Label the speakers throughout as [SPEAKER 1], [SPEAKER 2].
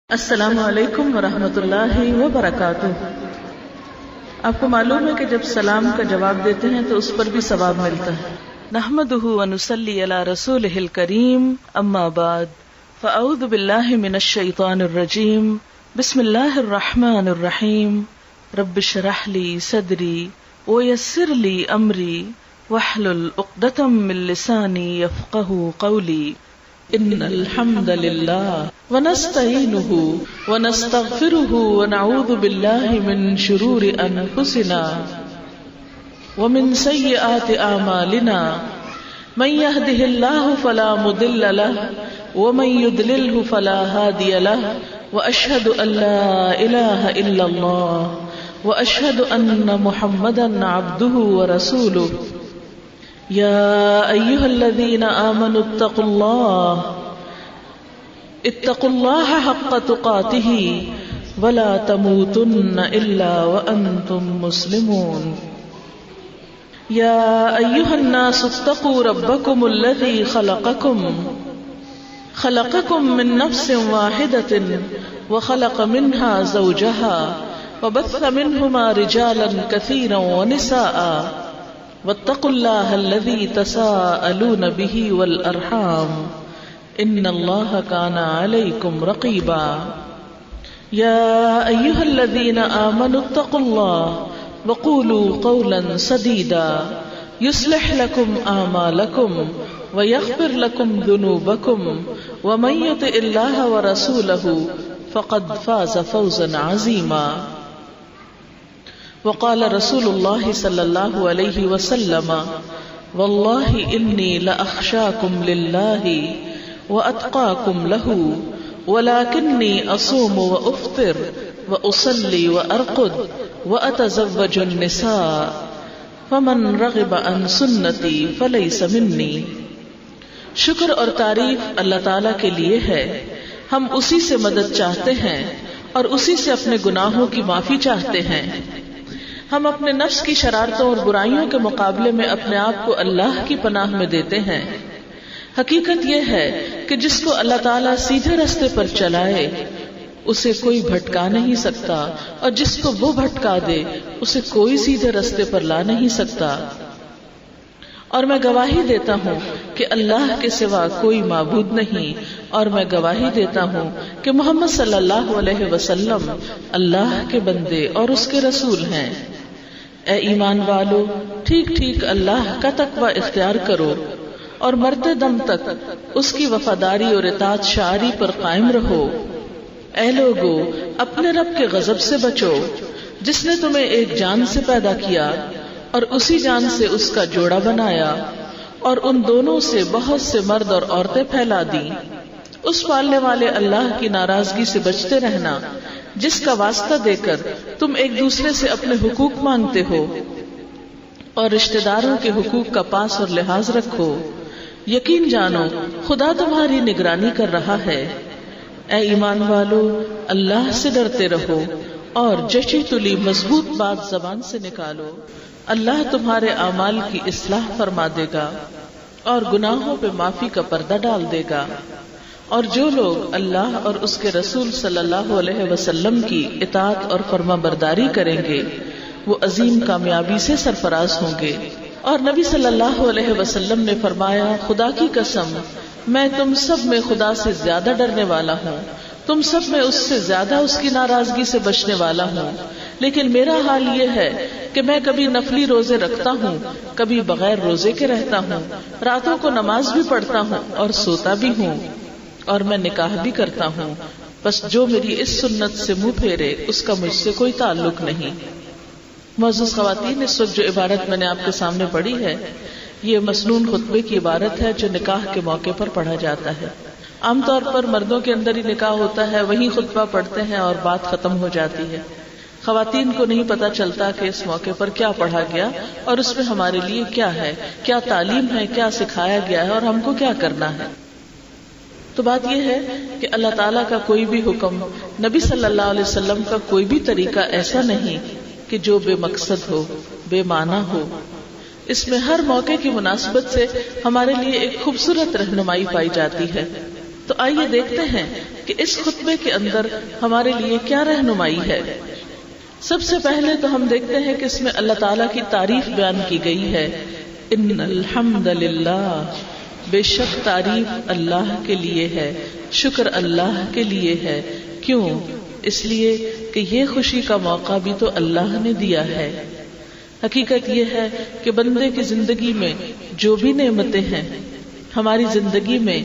[SPEAKER 1] السلام علیکم ورحمۃ اللہ وبرکاتہ۔ آپ کو معلوم ہے کہ جب سلام کا جواب دیتے ہیں تو اس پر بھی ثواب ملتا ہے۔ نحمده ونصلی علی رسولہ الکریم، اما بعد فاعوذ باللہ من الشیطان الرجیم، بسم اللہ الرحمن الرحیم، رب اشرح لی صدری ویسر لی امری واحلل عقدۃ من لسانی یفقہوا قولی۔ ان الحمد للہ ونستعینہ ونستغفرہ ونعوذ باللہ من شرور انفسنا ومن سیئات اعمالنا، من یہدہ اللہ فلا مضل لہ ومن یضللہ فلا ہادی لہ، واشہد ان لا الہ الا اللہ واشہد ان محمدا عبدہ ورسولہ۔ یا ایہا الذین آمنوا اتقوا اللہ حق تقاتہ ولا تموتن الا وانتم مسلمون۔ یا ایہا الناس اتقوا ربکم الذی خلقکم من نفس واحدۃ وخلق منها زوجها وبث منہما رجالا کثیرا ونساء واتقوا اللہ الذی تساءلون به والارحام ان اللہ کان علیکم رقیبا۔ یا ایہا الذین آمنوا اتقوا اللہ وقولوا قولا سدیدا یصلح لکم اعمالکم ویغفر لکم ذنوبکم ومن یطع اللہ ورسولہ فقد فاز فوزا عظیما۔ وقال رسول اللہ صلی اللہ علیہ وسلم واللہ انی لاخشاکم للہ واتقاکم لہ ولکنی اصوم وافطر واصلی وارقد واتزوج النساء فمن رغب عن سنتی فلیس منی۔ شکر اور تعریف اللہ تعالیٰ کے لیے ہے، ہم اسی سے مدد چاہتے ہیں اور اسی سے اپنے گناہوں کی معافی چاہتے ہیں۔ ہم اپنے نفس کی شرارتوں اور برائیوں کے مقابلے میں اپنے آپ کو اللہ کی پناہ میں دیتے ہیں۔ حقیقت یہ ہے کہ جس کو اللہ تعالیٰ سیدھے راستے پر چلائے اسے کوئی بھٹکا نہیں سکتا، اور جس کو وہ بھٹکا دے اسے کوئی سیدھے راستے پر لا نہیں سکتا۔ اور میں گواہی دیتا ہوں کہ اللہ کے سوا کوئی معبود نہیں، اور میں گواہی دیتا ہوں کہ محمد صلی اللہ علیہ وسلم اللہ کے بندے اور اس کے رسول ہیں۔ اے ایمان والو، ٹھیک ٹھیک اللہ کا تقوی اختیار کرو اور مرتے دم تک اس کی وفاداری اور اطاعت شعاری پر قائم رہو۔ اے لوگو، اپنے رب کے غضب سے بچو جس نے تمہیں ایک جان سے پیدا کیا اور اسی جان سے اس کا جوڑا بنایا، اور ان دونوں سے بہت سے مرد اور عورتیں پھیلا دیں۔ اس پالنے والے اللہ کی ناراضگی سے بچتے رہنا جس کا واسطہ دے کر تم ایک دوسرے سے اپنے حقوق مانگتے ہو، اور رشتہ داروں کے حقوق کا پاس اور لحاظ رکھو۔ یقین جانو خدا تمہاری نگرانی کر رہا ہے۔ اے ایمان والو، اللہ سے ڈرتے رہو اور جچی تلی مضبوط بات زبان سے نکالو۔ اللہ تمہارے اعمال کی اصلاح فرما دے گا اور گناہوں پہ معافی کا پردہ ڈال دے گا۔ اور جو لوگ اللہ اور اس کے رسول صلی اللہ علیہ وسلم کی اطاعت اور فرما برداری کریں گے وہ عظیم کامیابی سے سرفراز ہوں گے۔ اور نبی صلی اللہ علیہ وسلم نے فرمایا، خدا کی قسم میں تم سب میں خدا سے زیادہ ڈرنے والا ہوں، تم سب میں اس سے زیادہ اس کی ناراضگی سے بچنے والا ہوں، لیکن میرا حال یہ ہے کہ میں کبھی نفلی روزے رکھتا ہوں، کبھی بغیر روزے کے رہتا ہوں، راتوں کو نماز بھی پڑھتا ہوں اور سوتا بھی ہوں، اور میں نکاح بھی کرتا ہوں، بس جو میری اس سنت سے منہ پھیرے اس کا مجھ سے کوئی تعلق نہیں۔ معزز خواتین، اس وقت جو عبارت میں نے آپ کے سامنے پڑھی ہے یہ مسنون خطبے کی عبارت ہے جو نکاح کے موقع پر پڑھا جاتا ہے۔ عام طور پر مردوں کے اندر ہی نکاح ہوتا ہے، وہی خطبہ پڑھتے ہیں اور بات ختم ہو جاتی ہے۔ خواتین کو نہیں پتا چلتا کہ اس موقع پر کیا پڑھا گیا اور اس میں ہمارے لیے کیا ہے، کیا تعلیم ہے، کیا سکھایا گیا ہے اور ہم کو کیا کرنا ہے۔ تو بات یہ ہے کہ اللہ تعالیٰ کا کوئی بھی حکم، نبی صلی اللہ علیہ وسلم کا کوئی بھی طریقہ ایسا نہیں کہ جو بے مقصد ہو، بے معنی ہو۔ اس میں ہر موقع کی مناسبت سے ہمارے لیے ایک خوبصورت رہنمائی پائی جاتی ہے۔ تو آئیے دیکھتے ہیں کہ اس خطبے کے اندر ہمارے لیے کیا رہنمائی ہے. سب سے پہلے تو ہم دیکھتے ہیں کہ اس میں اللہ تعالیٰ کی تعریف بیان کی گئی ہے. ان الحمد للہ، بے شک تعریف اللہ کے لیے ہے، شکر اللہ کے لیے ہے. کیوں؟ اس لیے کہ یہ خوشی کا موقع بھی تو اللہ نے دیا ہے. حقیقت یہ ہے کہ بندے کی زندگی میں جو بھی نعمتیں ہیں، ہماری زندگی میں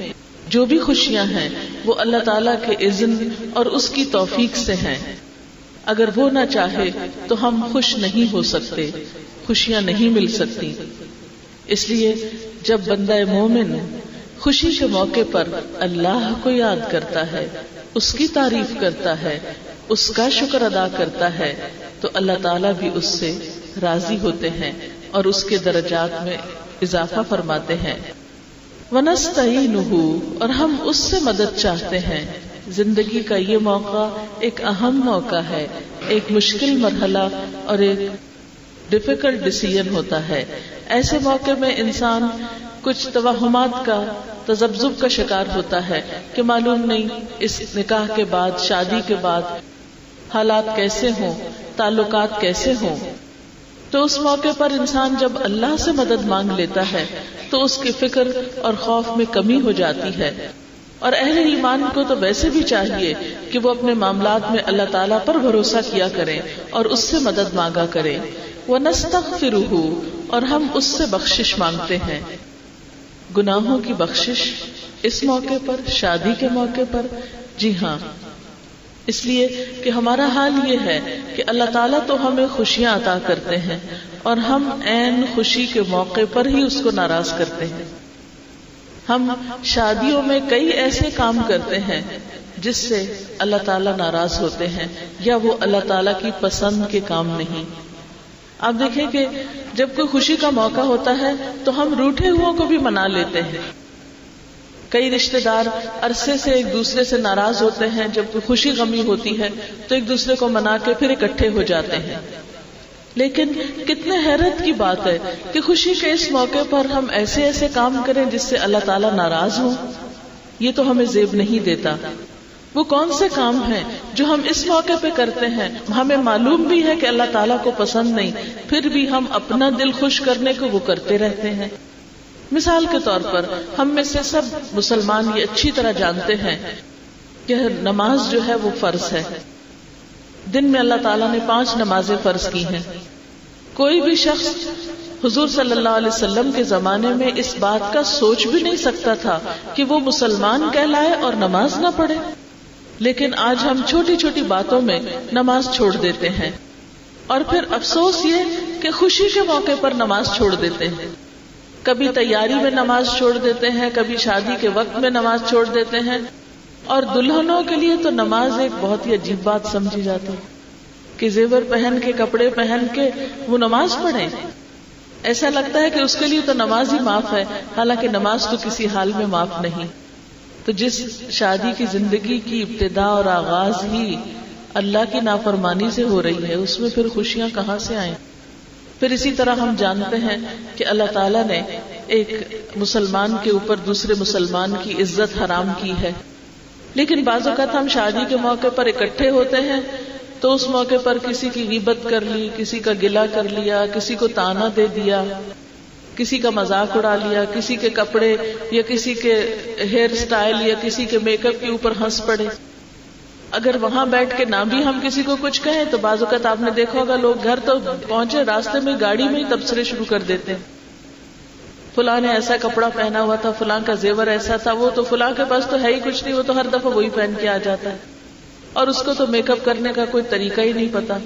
[SPEAKER 1] جو بھی خوشیاں ہیں، وہ اللہ تعالیٰ کے اذن اور اس کی توفیق سے ہیں. اگر وہ نہ چاہے تو ہم خوش نہیں ہو سکتے، خوشیاں نہیں مل سکتی. اس لیے جب بندہ مومن خوشی کے موقع پر اللہ کو یاد کرتا ہے، اس کی تعریف کرتا ہے، اس کا شکر ادا کرتا ہے، تو اللہ تعالیٰ بھی اس سے راضی ہوتے ہیں اور اس کے درجات میں اضافہ فرماتے ہیں. وَنَسْتَعِينُهُ، اور ہم اس سے مدد چاہتے ہیں. زندگی کا یہ موقع ایک اہم موقع ہے، ایک مشکل مرحلہ اور ایک ڈیفیکلٹ ڈیسیژن ہوتا ہے. ایسے موقع میں انسان کچھ توہمات کا، تذبذب کا شکار ہوتا ہے کہ معلوم نہیں اس نکاح کے بعد، شادی کے بعد حالات کیسے ہوں، تعلقات کیسے ہوں. تو اس موقع پر انسان جب اللہ سے مدد مانگ لیتا ہے تو اس کی فکر اور خوف میں کمی ہو جاتی ہے. اور اہل ایمان کو تو ویسے بھی چاہیے کہ وہ اپنے معاملات میں اللہ تعالیٰ پر بھروسہ کیا کریں اور اس سے مدد مانگا کریں. وَنَسْتَغْفِرُهُ، اور ہم اس سے بخشش مانگتے ہیں. گناہوں کی بخشش اس موقع پر، شادی کے موقع پر. جی ہاں، اس لیے کہ ہمارا حال یہ ہے کہ اللہ تعالیٰ تو ہمیں خوشیاں عطا کرتے ہیں اور ہم عین خوشی کے موقع پر ہی اس کو ناراض کرتے ہیں. ہم شادیوں میں کئی ایسے کام کرتے ہیں جس سے اللہ تعالیٰ ناراض ہوتے ہیں یا وہ اللہ تعالیٰ کی پسند کے کام نہیں. آپ دیکھیں کہ جب کوئی خوشی کا موقع ہوتا ہے تو ہم روٹھے ہوئوں کو بھی منا لیتے ہیں. کئی رشتہ دار عرصے سے ایک دوسرے سے ناراض ہوتے ہیں، جب کوئی خوشی غمی ہوتی ہے تو ایک دوسرے کو منا کے پھر اکٹھے ہو جاتے ہیں. لیکن کتنے حیرت کی بات ہے کہ خوشی کے اس موقع پر ہم ایسے ایسے کام کریں جس سے اللہ تعالیٰ ناراض ہوں. یہ تو ہمیں زیب نہیں دیتا. وہ کون سے کام ہیں جو ہم اس موقع پہ کرتے ہیں، ہمیں معلوم بھی ہے کہ اللہ تعالیٰ کو پسند نہیں، پھر بھی ہم اپنا دل خوش کرنے کو وہ کرتے رہتے ہیں. مثال کے طور پر ہم میں سے سب مسلمان یہ اچھی طرح جانتے ہیں کہ نماز جو ہے وہ فرض ہے. دن میں اللہ تعالیٰ نے 5 نمازیں فرض کی ہیں. کوئی بھی شخص حضور صلی اللہ علیہ وسلم کے زمانے میں اس بات کا سوچ بھی نہیں سکتا تھا کہ وہ مسلمان کہلائے اور نماز نہ پڑھے. لیکن آج ہم چھوٹی چھوٹی باتوں میں نماز چھوڑ دیتے ہیں اور پھر افسوس یہ کہ خوشی کے موقع پر نماز چھوڑ دیتے ہیں. کبھی تیاری میں نماز چھوڑ دیتے ہیں، کبھی شادی کے وقت میں نماز چھوڑ دیتے ہیں. اور دلہنوں کے لیے تو نماز ایک بہت ہی عجیب بات سمجھی جاتی ہے کہ زیور پہن کے، کپڑے پہن کے وہ نماز پڑھیں. ایسا لگتا ہے کہ اس کے لیے تو نماز ہی معاف ہے، حالانکہ نماز تو کسی حال میں معاف نہیں. تو جس شادی کی زندگی کی ابتدا اور آغاز ہی اللہ کی نافرمانی سے ہو رہی ہے، اس میں پھر خوشیاں کہاں سے آئیں؟ پھر اسی طرح ہم جانتے ہیں کہ اللہ تعالیٰ نے ایک مسلمان کے اوپر دوسرے مسلمان کی عزت حرام کی ہے. لیکن بعض اوقات ہم شادی کے موقع پر اکٹھے ہوتے ہیں تو اس موقع پر کسی کی غیبت کر لی، کسی کا گلہ کر لیا، کسی کو طعنہ دے دیا، کسی کا مذاق اڑا لیا، کسی کے کپڑے یا کسی کے ہیئر سٹائل یا کسی کے میک اپ کے اوپر ہنس پڑے. اگر وہاں بیٹھ کے نہ بھی ہم کسی کو کچھ کہیں تو بعض اوقات آپ نے دیکھا ہوگا لوگ گھر تو پہنچے، راستے میں گاڑی میں ہی تبصرے شروع کر دیتے ہیں. فلاں نے ایسا کپڑا پہنا ہوا تھا، فلاں کا زیور ایسا تھا، وہ تو فلاں کے پاس تو ہے ہی کچھ نہیں، وہ تو ہر دفعہ وہی پہن کے آ جاتا ہے اور اس کو تو میک اپ کرنے کا کوئی طریقہ ہی نہیں پتا.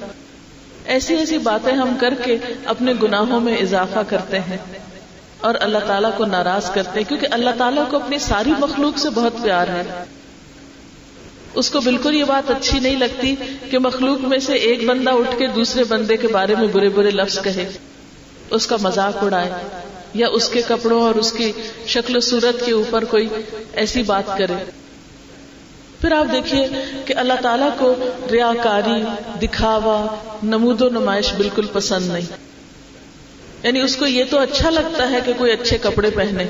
[SPEAKER 1] ایسی ایسی باتیں ہم کر کے اپنے گناہوں میں اضافہ کرتے ہیں اور اللہ تعالیٰ کو ناراض کرتے ہیں، کیونکہ اللہ تعالیٰ کو اپنی ساری مخلوق سے بہت پیار ہے. اس کو بالکل یہ بات اچھی نہیں لگتی کہ مخلوق میں سے ایک بندہ اٹھ کے دوسرے بندے کے بارے میں برے برے لفظ کہے، اس کا مذاق اڑائے یا اس کے کپڑوں اور اس کی شکل و صورت کے اوپر کوئی ایسی بات کرے. پھر آپ دیکھیے کہ اللہ تعالیٰ کو ریاکاری، دکھاوا، نمود و نمائش بالکل پسند نہیں. یعنی اس کو یہ تو اچھا لگتا ہے کہ کوئی اچھے کپڑے پہنے،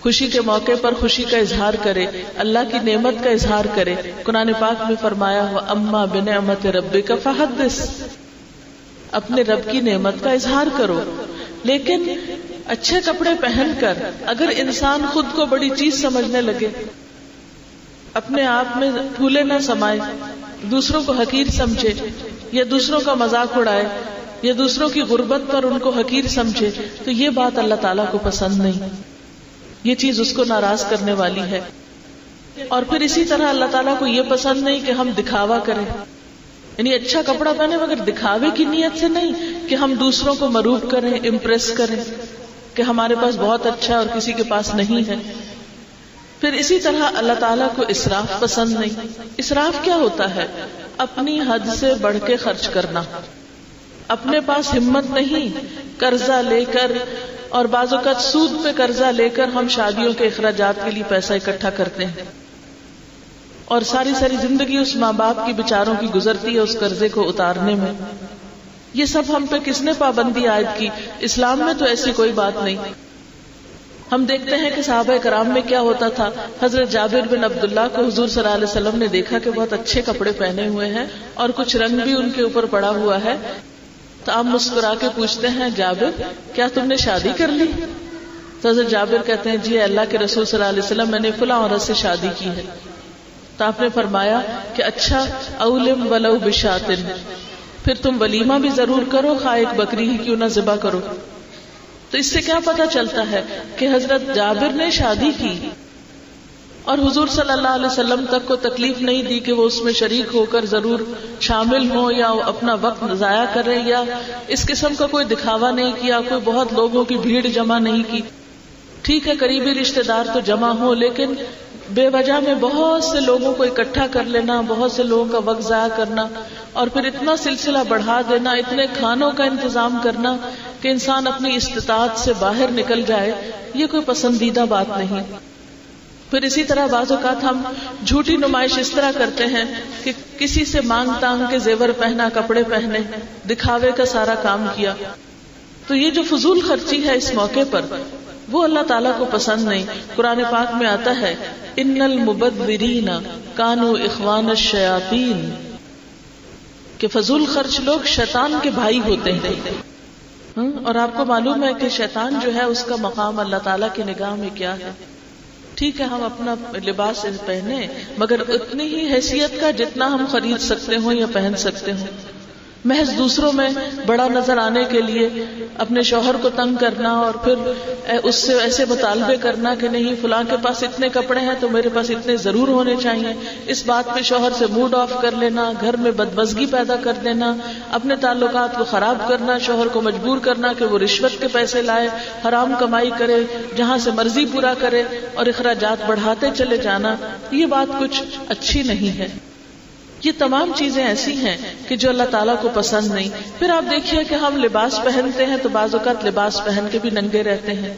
[SPEAKER 1] خوشی کے موقع پر خوشی کا اظہار کرے، اللہ کی نعمت کا اظہار کرے. قرآن پاک میں فرمایا وَأَمَّا بِنِعْمَةِ رَبِّكَ فَحَدِّثْ، اپنے رب کی نعمت کا اظہار کرو. لیکن اچھے کپڑے پہن کر اگر انسان خود کو بڑی چیز سمجھنے لگے، اپنے آپ میں پھولے نہ سمائے، دوسروں کو حقیر سمجھے یا دوسروں کا مذاق اڑائے یا دوسروں کی غربت پر ان کو حقیر سمجھے، تو یہ بات اللہ تعالیٰ کو پسند نہیں، یہ چیز اس کو ناراض کرنے والی ہے. اور پھر اسی طرح اللہ تعالیٰ کو یہ پسند نہیں کہ ہم دکھاوا کریں، یعنی اچھا کپڑا پہنے مگر دکھاوے کی نیت سے نہیں کہ ہم دوسروں کو مروب کریں، امپریس کریں کہ ہمارے پاس بہت اچھا اور کسی کے پاس نہیں ہے. پھر اسی طرح اللہ تعالیٰ کو اسراف پسند نہیں. اسراف کیا ہوتا ہے؟ اپنی حد سے بڑھ کے خرچ کرنا. اپنے پاس ہمت نہیں، قرضہ لے کر اور بعض اوقات سود پہ قرضہ لے کر ہم شادیوں کے اخراجات کے لیے پیسہ اکٹھا کرتے ہیں اور ساری زندگی اس ماں باپ کی بیچاروں کی گزرتی ہے اس قرضے کو اتارنے میں. یہ سب ہم پہ کس نے پابندی عائد کی؟ اسلام میں تو ایسی کوئی بات نہیں. ہم دیکھتے ہیں کہ صحابہ کرام میں کیا ہوتا تھا. حضرت جابر بن عبداللہ کو حضور صلی اللہ علیہ وسلم نے دیکھا کہ بہت اچھے کپڑے پہنے ہوئے ہیں اور کچھ رنگ بھی ان کے اوپر پڑا ہوا ہے. تو آپ مسکرا کے پوچھتے ہیں جابر کیا تم نے شادی کر لی؟ تو حضرت جابر کہتے ہیں جی اللہ کے رسول صلی اللہ علیہ وسلم میں نے فلاں عورت سے شادی کی ہے. تو آپ نے فرمایا کہ اچھا اولم ولو بشاتن، پھر تم ولیمہ بھی ضرور کرو، خواہ ایک بکری ہی کیوں نہ ذبح کرو. تو اس سے کیا پتا چلتا ہے کہ حضرت جابر نے شادی کی اور حضور صلی اللہ علیہ وسلم تک کو تکلیف نہیں دی کہ وہ اس میں شریک ہو کر ضرور شامل ہوں یا اپنا وقت ضائع کریں یا اس قسم کا کوئی دکھاوا نہیں کیا، کوئی بہت لوگوں کی بھیڑ جمع نہیں کی. ٹھیک ہے قریبی رشتہ دار تو جمع ہو، لیکن بے وجہ میں بہت سے لوگوں کو اکٹھا کر لینا، بہت سے لوگوں کا وقت ضائع کرنا اور پھر اتنا سلسلہ بڑھا دینا، اتنے کھانوں کا انتظام کرنا کہ انسان اپنی استطاعت سے باہر نکل جائے، یہ کوئی پسندیدہ بات نہیں. پھر اسی طرح بعض اوقات ہم جھوٹی نمائش اس طرح کرتے ہیں کہ کسی سے مانگ تانگ کے زیور پہنا، کپڑے پہنے، دکھاوے کا سارا کام کیا. تو یہ جو فضول خرچی ہے اس موقع پر وہ اللہ تعالیٰ کو پسند نہیں. قرآن پاک میں آتا ہے ان المبذرین کانوا اخوان الشیاطین، کہ فضول خرچ لوگ شیطان کے بھائی ہوتے ہیں. اور آپ کو معلوم ہے کہ شیطان جو ہے اس کا مقام اللہ تعالیٰ کی نگاہ میں کیا ہے. ٹھیک ہے ہم اپنا لباس پہنے مگر اتنی ہی حیثیت کا جتنا ہم خرید سکتے ہوں یا پہن سکتے ہوں. محض دوسروں میں بڑا نظر آنے کے لیے اپنے شوہر کو تنگ کرنا اور پھر اس سے ایسے مطالبے کرنا کہ نہیں فلاں کے پاس اتنے کپڑے ہیں تو میرے پاس اتنے ضرور ہونے چاہیے، اس بات پہ شوہر سے موڈ آف کر لینا، گھر میں بدمزگی پیدا کر دینا، اپنے تعلقات کو خراب کرنا، شوہر کو مجبور کرنا کہ وہ رشوت کے پیسے لائے، حرام کمائی کرے، جہاں سے مرضی پورا کرے اور اخراجات بڑھاتے چلے جانا، یہ بات کچھ اچھی نہیں ہے. یہ تمام چیزیں ایسی ہیں کہ جو اللہ تعالیٰ کو پسند نہیں. پھر آپ دیکھیے کہ ہم لباس پہنتے ہیں تو بعض اوقات لباس پہن کے بھی ننگے رہتے ہیں،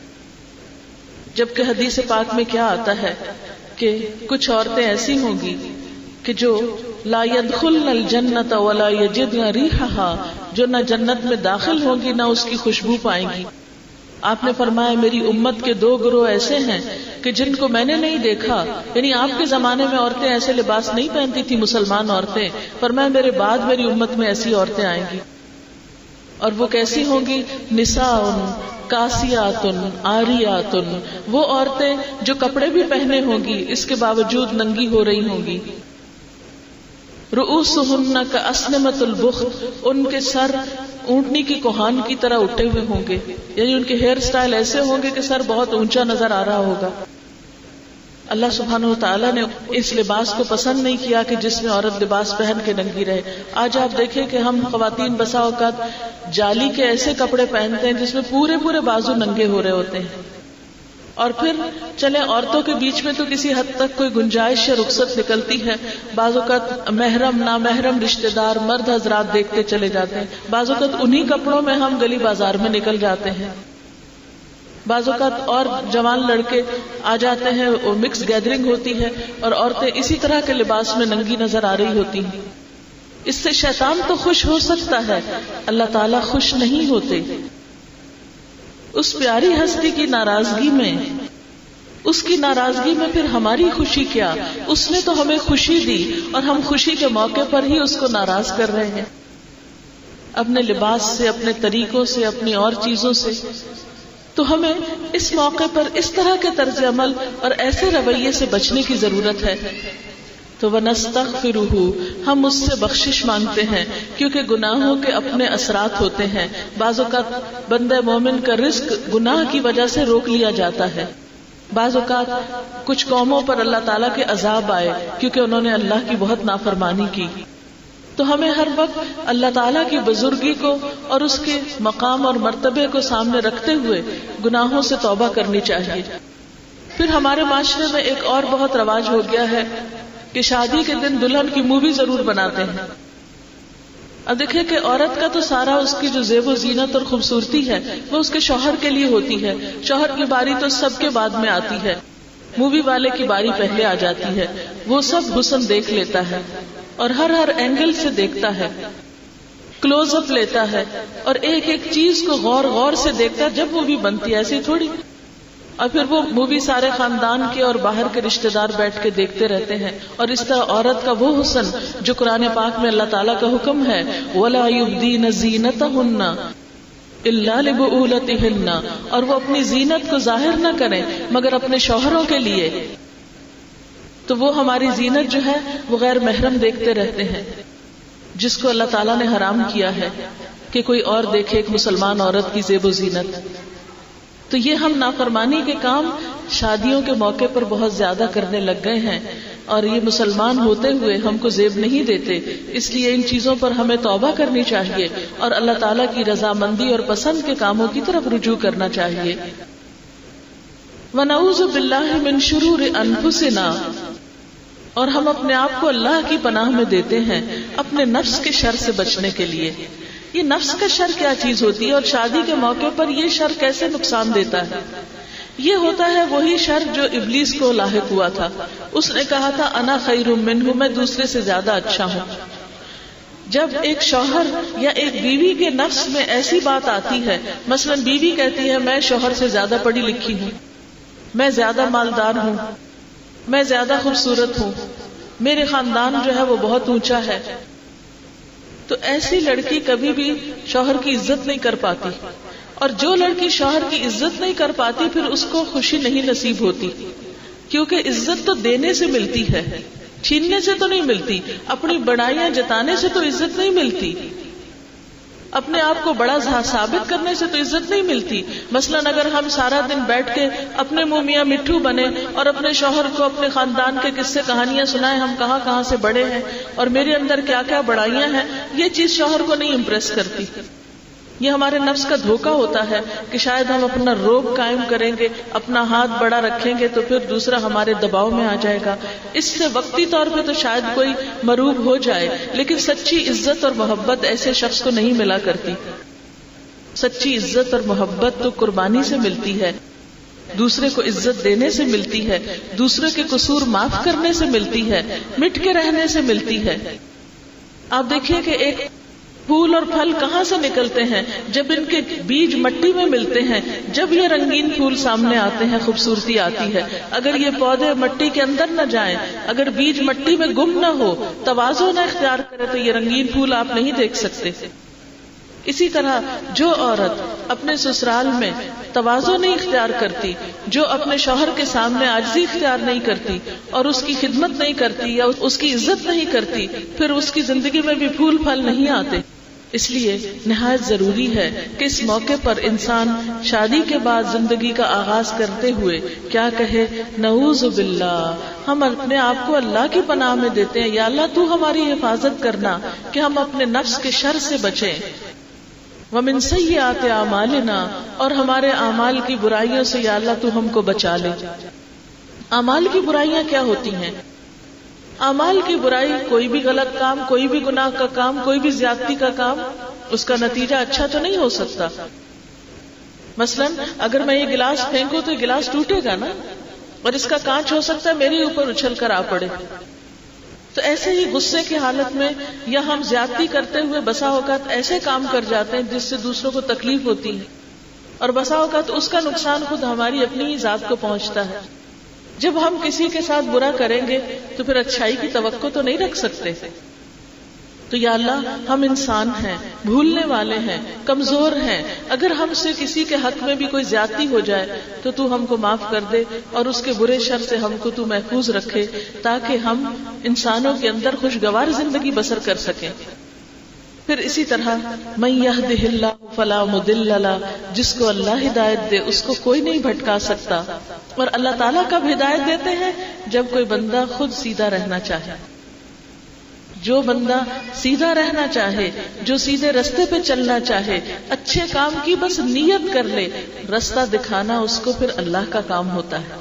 [SPEAKER 1] جبکہ حدیث پاک میں کیا آتا ہے کہ کچھ عورتیں ایسی ہوں گی کہ جو لا يدخلن الجنت ولا یجدن ریحھا، جو نہ جنت میں داخل ہوں گی نہ اس کی خوشبو پائیں گی. آپ نے فرمایا میری امت کے 2 گروہ ایسے ہیں کہ جن کو میں نے نہیں دیکھا، یعنی آپ کے زمانے میں عورتیں ایسے لباس نہیں پہنتی تھی مسلمان عورتیں، فرمایا میرے بعد میری امت میں ایسی عورتیں آئیں گی. اور وہ کیسی ہوں گی؟ نساء کاسیات عاریات، وہ عورتیں جو کپڑے بھی پہنے ہوں گی اس کے باوجود ننگی ہو رہی ہوں گی. رؤوسہن کاسنمۃ البخت، ان کے سر اونٹنی کی کوہان کی طرح اٹھے ہوئے ہوں گے، یعنی ان کے ہیئر سٹائل ایسے ہوں گے کہ سر بہت اونچا نظر آ رہا ہوگا. اللہ سبحانہ وتعالیٰ نے اس لباس کو پسند نہیں کیا کہ جس میں عورت لباس پہن کے ننگی رہے. آج آپ دیکھیں کہ ہم خواتین بسا اوقات جالی کے ایسے کپڑے پہنتے ہیں جس میں پورے بازو ننگے ہو رہے ہوتے ہیں. اور پھر چلے عورتوں کے بیچ میں تو کسی حد تک کوئی گنجائش یا رخصت نکلتی ہے، بعض اوقات محرم نامحرم رشتہ دار مرد حضرات دیکھتے چلے جاتے ہیں، بعض اوقات انہی کپڑوں میں ہم گلی بازار میں نکل جاتے ہیں، بعض اوقات اور جوان لڑکے آ جاتے ہیں اور مکس گیدرنگ ہوتی ہے اور عورتیں اسی طرح کے لباس میں ننگی نظر آ رہی ہوتی ہیں. اس سے شیطان تو خوش ہو سکتا ہے، اللہ تعالیٰ خوش نہیں ہوتے. اس پیاری ہستی کی ناراضگی میں، اس کی ناراضگی میں پھر ہماری خوشی کیا؟ اس نے تو ہمیں خوشی دی اور ہم خوشی کے موقع پر ہی اس کو ناراض کر رہے ہیں، اپنے لباس سے، اپنے طریقوں سے، اپنی اور چیزوں سے. تو ہمیں اس موقع پر اس طرح کے طرز عمل اور ایسے رویے سے بچنے کی ضرورت ہے. تو وَنَسْتَغْفِرُهُ، ہم اس سے بخشش مانگتے ہیں، کیونکہ گناہوں کے اپنے اثرات ہوتے ہیں. بعض اوقات بندہ مومن کا رزق گناہ کی وجہ سے روک لیا جاتا ہے. بعض اوقات کچھ قوموں پر اللہ تعالیٰ کے عذاب آئے کیونکہ انہوں نے اللہ کی بہت نافرمانی کی. تو ہمیں ہر وقت اللہ تعالیٰ کی بزرگی کو اور اس کے مقام اور مرتبے کو سامنے رکھتے ہوئے گناہوں سے توبہ کرنی چاہیے. پھر ہمارے معاشرے میں ایک اور بہت رواج ہو گیا ہے کہ شادی کے دن دلہن کی مووی ضرور بناتے ہیں. اب دیکھیں کہ عورت کا تو سارا اس کی جو زیب و زینت اور خوبصورتی ہے وہ اس کے شوہر کے لیے ہوتی ہے. شوہر کی باری تو سب کے بعد میں آتی ہے، مووی والے کی باری پہلے آ جاتی ہے. وہ سب حسن دیکھ لیتا ہے اور ہر اینگل سے دیکھتا ہے، کلوز اپ لیتا ہے اور ایک ایک چیز کو غور غور سے دیکھتا ہے. جب مووی بنتی ہے ایسی تھوڑی، اور پھر وہ مووی سارے خاندان کے اور باہر کے رشتہ دار بیٹھ کے دیکھتے رہتے ہیں. اور اس طرح عورت کا وہ حسن جو قرآن پاک میں اللہ تعالیٰ کا حکم ہے وَلَا يُبْدِينَ زِينَتَهُنَّ إِلَّا لِبُعُولَتِهِنَّ، اور وہ اپنی زینت کو ظاہر نہ کریں مگر اپنے شوہروں کے لیے. تو وہ ہماری زینت جو ہے وہ غیر محرم دیکھتے رہتے ہیں، جس کو اللہ تعالیٰ نے حرام کیا ہے کہ کوئی اور دیکھے ایک مسلمان عورت کی زیب و زینت. تو یہ ہم نافرمانی کے کام شادیوں کے موقع پر بہت زیادہ کرنے لگ گئے ہیں، اور یہ مسلمان ہوتے ہوئے ہم کو زیب نہیں دیتے. اس لیے ان چیزوں پر ہمیں توبہ کرنی چاہیے اور اللہ تعالیٰ کی رضامندی اور پسند کے کاموں کی طرف رجوع کرنا چاہیے. وَنَعُوذُ بِاللَّهِ مِن شُرُورِ أَنفُسِنَا، اور ہم اپنے آپ کو اللہ کی پناہ میں دیتے ہیں اپنے نفس کے شر سے بچنے کے لیے. یہ نفس کا شر کیا چیز ہوتی ہے اور شادی کے موقع پر یہ شر کیسے نقصان دیتا ہے؟ یہ ہوتا ہے وہی شر جو ابلیس کو لاحق ہوا تھا. اس نے کہا تھا انا خیر منہ، میں دوسرے سے زیادہ اچھا ہوں. جب ایک شوہر یا ایک بیوی کے نفس میں ایسی بات آتی ہے، مثلا بیوی کہتی ہے میں شوہر سے زیادہ پڑھی لکھی ہوں، میں زیادہ مالدار ہوں، میں زیادہ خوبصورت ہوں، میرے خاندان جو ہے وہ بہت اونچا ہے، تو ایسی لڑکی کبھی بھی شوہر کی عزت نہیں کر پاتی. اور جو لڑکی شوہر کی عزت نہیں کر پاتی پھر اس کو خوشی نہیں نصیب ہوتی، کیونکہ عزت تو دینے سے ملتی ہے، چھیننے سے تو نہیں ملتی. اپنی بڑائیاں جتانے سے تو عزت نہیں ملتی، اپنے آپ کو بڑا ثابت کرنے سے تو عزت نہیں ملتی. مثلا اگر ہم سارا دن بیٹھ کے اپنے منہ میاں مٹھو بنے اور اپنے شوہر کو اپنے خاندان کے قصے کہانیاں سنائیں، ہم کہاں کہاں سے بڑے ہیں اور میرے اندر کیا کیا بڑائیاں ہیں، یہ چیز شوہر کو نہیں امپریس کرتی. یہ ہمارے نفس کا دھوکہ ہوتا ہے کہ شاید ہم اپنا روب قائم کریں گے، اپنا ہاتھ بڑا رکھیں گے تو پھر دوسرا ہمارے دباؤ میں آ جائے گا. اس سے وقتی طور پہ تو شاید کوئی مروب ہو جائے، لیکن سچی عزت اور محبت ایسے شخص کو نہیں ملا کرتی. سچی عزت اور محبت تو قربانی سے ملتی ہے، دوسرے کو عزت دینے سے ملتی ہے، دوسرے کے قصور معاف کرنے سے ملتی ہے، مٹ کے رہنے سے ملتی ہے. آپ دیکھیے کہ ایک پھول اور پھل کہاں سے نکلتے ہیں؟ جب ان کے بیج مٹی میں ملتے ہیں، جب یہ رنگین پھول سامنے آتے ہیں خوبصورتی آتی ہے. اگر یہ پودے مٹی کے اندر نہ جائیں، اگر بیج مٹی میں گم نہ ہو، تواضع نہ اختیار کرے تو یہ رنگین پھول آپ نہیں دیکھ سکتے. اسی طرح جو عورت اپنے سسرال میں تواضع نہیں اختیار کرتی، جو اپنے شوہر کے سامنے عاجزی اختیار نہیں کرتی اور اس کی خدمت نہیں کرتی یا اس کی عزت نہیں کرتی، پھر اس کی زندگی میں بھی پھول پھل نہیں آتے. اس لیے نہایت ضروری ہے کہ اس موقع پر انسان شادی کے بعد زندگی کا آغاز کرتے ہوئے کیا کہے؟ نعوذ باللہ، ہم اپنے آپ کو اللہ کی پناہ میں دیتے ہیں، یا اللہ تو ہماری حفاظت کرنا کہ ہم اپنے نفس کے شر سے بچیں. ومن سیئات اعمالنا، اور ہمارے اعمال کی برائیوں سے یا اللہ تو ہم کو بچا لے. اعمال کی برائیاں کیا ہوتی ہیں؟ اعمال کی برائی کوئی بھی غلط کام، کوئی بھی گناہ کا کام، کوئی بھی زیادتی کا کام، اس کا نتیجہ اچھا تو نہیں ہو سکتا. مثلا اگر میں یہ گلاس پھینکوں تو یہ گلاس ٹوٹے گا نا، اور اس کا کانچ ہو سکتا ہے میرے اوپر اچھل کر آ پڑے. تو ایسے ہی غصے کی حالت میں یا ہم زیادتی کرتے ہوئے بسا اوقات ایسے کام کر جاتے ہیں جس سے دوسروں کو تکلیف ہوتی ہے، اور بسا اوقات اس کا نقصان خود ہماری اپنی ہی ذات کو پہنچتا ہے. جب ہم کسی کے ساتھ برا کریں گے تو پھر اچھائی کی توقع تو نہیں رکھ سکتے. تو یا اللہ ہم انسان ہیں، بھولنے والے ہیں، کمزور ہیں، اگر ہم سے کسی کے حق میں بھی کوئی زیادتی ہو جائے تو تو ہم کو معاف کر دے اور اس کے برے شر سے ہم کو تو محفوظ رکھے تاکہ ہم انسانوں کے اندر خوشگوار زندگی بسر کر سکیں. پھر اسی طرح من یہدہ اللہ فلا مضل لہ، جس کو اللہ ہدایت دے اس کو کوئی نہیں بھٹکا سکتا. اور اللہ تعالیٰ کب ہدایت دیتے ہیں؟ جب کوئی بندہ خود سیدھا رہنا چاہے. جو بندہ سیدھا رہنا چاہے، جو سیدھے رستے پہ چلنا چاہے، اچھے کام کی بس نیت کر لے، رستہ دکھانا اس کو پھر اللہ کا کام ہوتا ہے.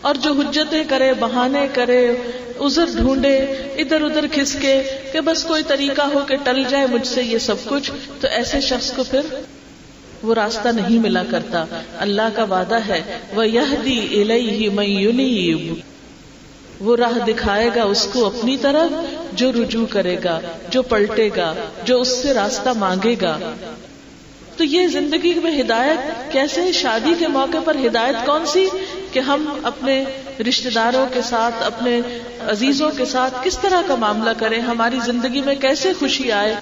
[SPEAKER 1] اور جو حجتیں کرے، بہانے کرے، عذر ڈھونڈے، ادھر ادھر کھسکے کہ بس کوئی طریقہ ہو کہ ٹل جائے مجھ سے یہ سب کچھ، تو ایسے شخص کو پھر وہ راستہ نہیں ملا کرتا. اللہ کا وعدہ ہے وَيَهْدِي إِلَيْهِ مَن يُنِيبُ، وہ راہ دکھائے گا اس کو اپنی طرف جو رجوع کرے گا، جو پلٹے گا، جو اس سے راستہ مانگے گا. تو یہ زندگی میں ہدایت کیسے؟ شادی کے موقع پر ہدایت کون سی؟ کہ ہم اپنے رشتہ داروں کے ساتھ، اپنے عزیزوں کے ساتھ کس طرح کا معاملہ کریں، ہماری زندگی میں کیسے خوشی آئے،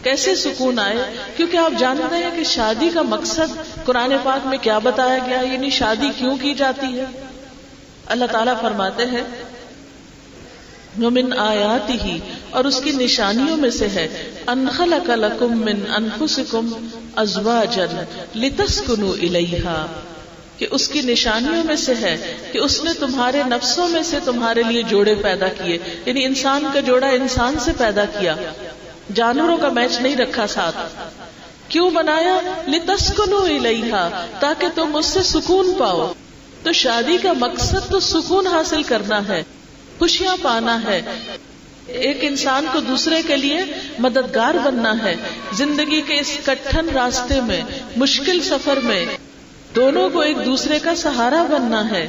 [SPEAKER 1] کیسے سکون آئے. کیونکہ آپ جانتے ہیں کہ شادی کا مقصد قرآن پاک میں کیا بتایا گیا، یعنی شادی کیوں کی جاتی ہے. اللہ تعالیٰ فرماتے ہیں وَمِنْ آیَاتِهِ، اور اس کی نشانیوں میں سے ہے أَنْ خَلَقَ لَكُم مِّنْ أَنفُسِكُمْ أَزْوَاجًا لِتَسْكُنُوا إِلَيْهَا، کہ اس کی نشانیوں میں سے ہے کہ اس نے تمہارے نفسوں میں سے تمہارے لیے جوڑے پیدا کیے، یعنی انسان کا جوڑا انسان سے پیدا کیا، جانوروں کا میچ نہیں رکھا ساتھ. کیوں بنایا؟ لِتَسْكُنُوا إِلَيْهَا، تاکہ تم اس سے سکون پاؤ. تو شادی کا مقصد تو سکون حاصل کرنا ہے، خوشیاں پانا ہے، ایک انسان کو دوسرے کے لیے مددگار بننا ہے. زندگی کے اس کٹھن راستے میں، مشکل سفر میں دونوں کو ایک دوسرے کا سہارا بننا ہے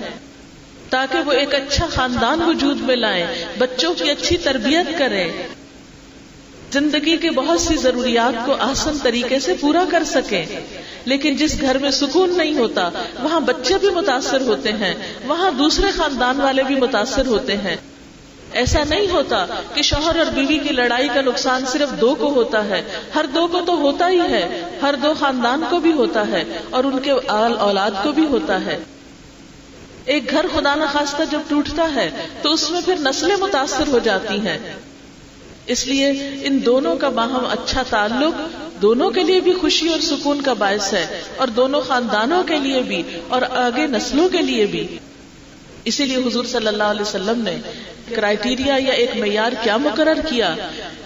[SPEAKER 1] تاکہ وہ ایک اچھا خاندان وجود میں لائیں، بچوں کی اچھی تربیت کریں، زندگی کے بہت سی ضروریات کو آسان طریقے سے پورا کر سکیں. لیکن جس گھر میں سکون نہیں ہوتا وہاں بچے بھی متاثر ہوتے ہیں، وہاں دوسرے خاندان والے بھی متاثر ہوتے ہیں. ایسا نہیں ہوتا کہ شوہر اور بیوی کی لڑائی کا نقصان صرف دو کو ہوتا ہے، ہر دو کو تو ہوتا ہی ہے، ہر دو خاندان کو بھی ہوتا ہے اور ان کے اولاد کو بھی ہوتا ہے. ایک گھر خدا نخواستہ جب ٹوٹتا ہے تو اس میں پھر نسلیں متاثر ہو جاتی ہیں. اس لیے ان دونوں کا باہم اچھا تعلق دونوں کے لیے بھی خوشی اور سکون کا باعث ہے، اور دونوں خاندانوں کے لیے بھی اور آگے نسلوں کے لیے بھی. اسی لیے حضور صلی اللہ علیہ وسلم نے کرائیٹیریا یا ایک معیار کیا مقرر کیا